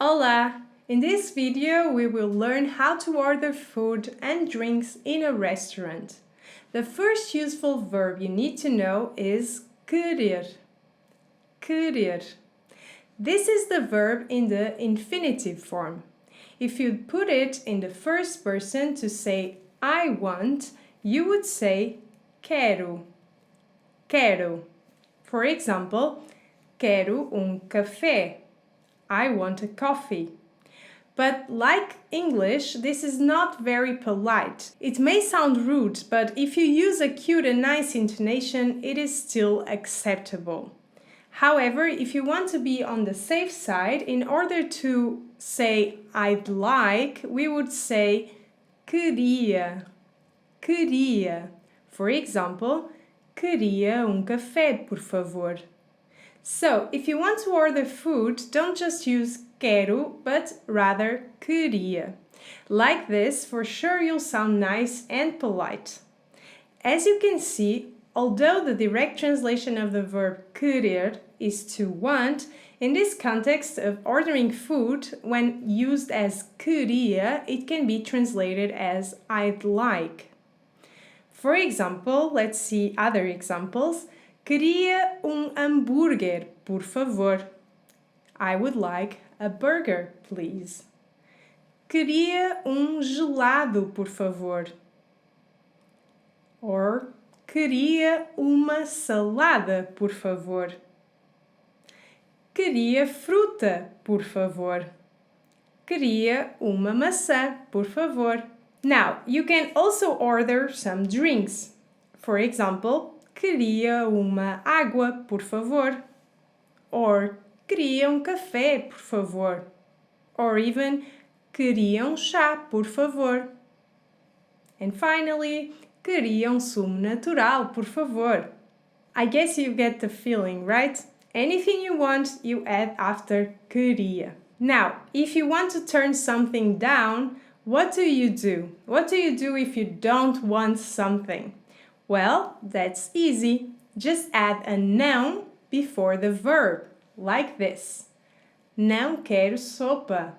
Hola! In this video we will learn how to order food and drinks in a restaurant. The first useful verb you need to know is querer. Querer. This is the verb in the infinitive form. If you put it in the first person to say I want, you would say quero. Quero. For example, quero café. I want a coffee. But like English, this is not very polite. It may sound rude, but if you use a cute and nice intonation, it is still acceptable. However, if you want to be on the safe side, in order to say I'd like, we would say queria. Queria. For example, queria café, por favor. So, if you want to order food, don't just use quero, but rather queria. Like this, for sure you'll sound nice and polite. As you can see, although the direct translation of the verb querer is to want, in this context of ordering food, when used as queria, it can be translated as I'd like. For example, let's see other examples. Queria hambúrguer, por favor. I would like a burger, please. Queria gelado, por favor. Or queria uma salada, por favor. Queria fruta, por favor. Queria uma maçã, por favor. Now, you can also order some drinks. For example, queria uma água, por favor. Or queria café, por favor. Or even queria chá, por favor. And finally, queria sumo natural, por favor. I guess you get the feeling, right? Anything you want, you add after queria. Now, if you want to turn something down, what do you do? What do you do if you don't want something? Well, that's easy. Just add a noun before the verb, like this. Não quero sopa.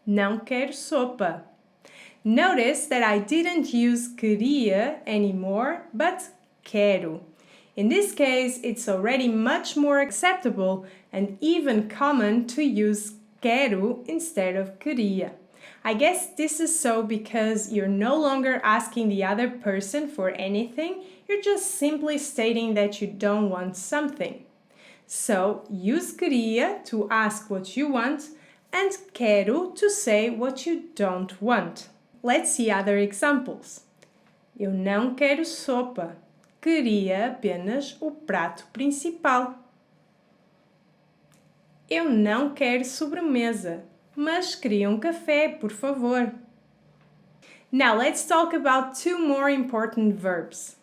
Não quero sopa. Notice that I didn't use queria anymore, but quero. In this case, it's already much more acceptable and even common to use quero instead of queria. I guess this is so because you're no longer asking the other person for anything, you're just simply stating that you don't want something. So use queria to ask what you want and quero to say what you don't want. Let's see other examples. Eu não quero sopa. Queria apenas o prato principal. Eu não quero sobremesa, mas queria café, por favor. Now let's talk about two more important verbs.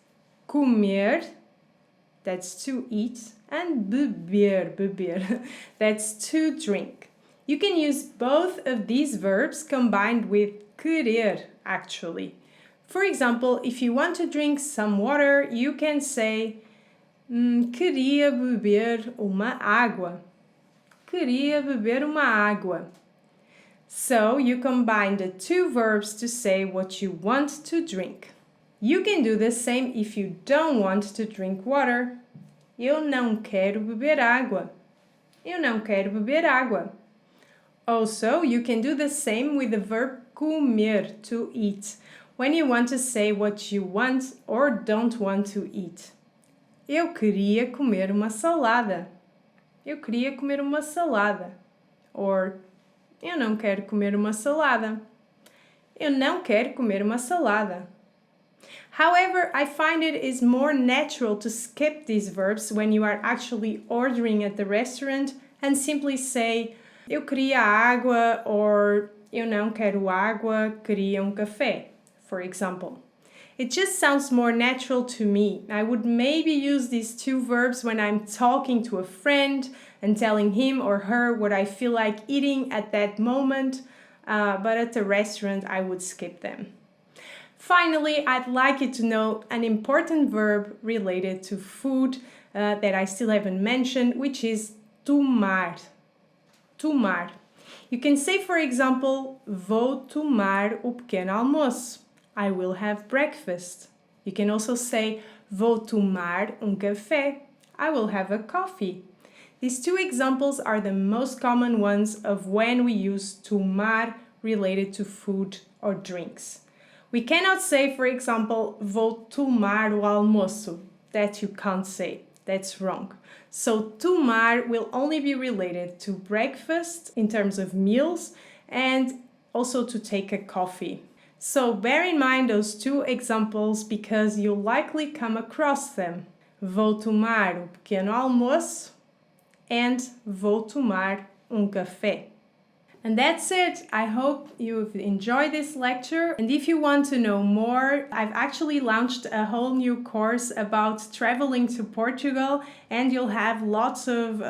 Comer, that's to eat, and beber, that's to drink. You can use both of these verbs combined with querer, actually. For example, if you want to drink some water, you can say queria beber uma água. Queria beber uma água. So you combine the two verbs to say what you want to drink. You can do the same if you don't want to drink water. Eu não quero beber água. Eu não quero beber água. Also, you can do the same with the verb comer, to eat, when you want to say what you want or don't want to eat. Eu queria comer uma salada. Eu queria comer uma salada. Or, eu não quero comer uma salada. Eu não quero comer uma salada. However, I find it is more natural to skip these verbs when you are actually ordering at the restaurant and simply say eu queria água or eu não quero água, queria café, for example. It just sounds more natural to me. I would maybe use these two verbs when I'm talking to a friend and telling him or her what I feel like eating at that moment, but at the restaurant I would skip them. Finally, I'd like you to know an important verb related to food that I still haven't mentioned, which is tomar. Tomar. You can say, for example, vou tomar o pequeno almoço. I will have breakfast. You can also say, vou tomar café. I will have a coffee. These two examples are the most common ones of when we use tomar related to food or drinks. We cannot say, for example, vou tomar o almoço. That you can't say. That's wrong. So tomar will only be related to breakfast in terms of meals and also to take a coffee. So bear in mind those two examples because you'll likely come across them. Vou tomar o pequeno almoço and vou tomar café. And that's it. I hope you've enjoyed this lecture. And if you want to know more, I've actually launched a whole new course about traveling to Portugal, and you'll have lots of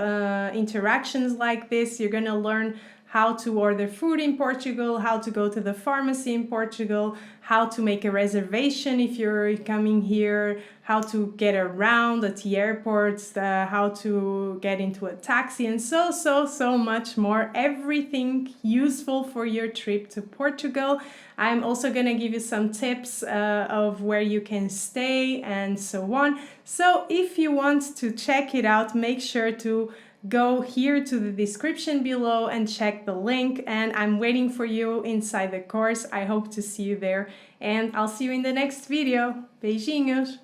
interactions like this. You're gonna learn how to order food in Portugal, how to go to the pharmacy in Portugal, how to make a reservation if you're coming here, how to get around at the airports, how to get into a taxi, and so much more. Everything useful for your trip to Portugal. I'm also gonna give you some tips of where you can stay and so on. So if you want to check it out, make sure to go here to the description below and check the link, and I'm waiting for you inside the course. I hope to see you there, and I'll see you in the next video. Beijinhos!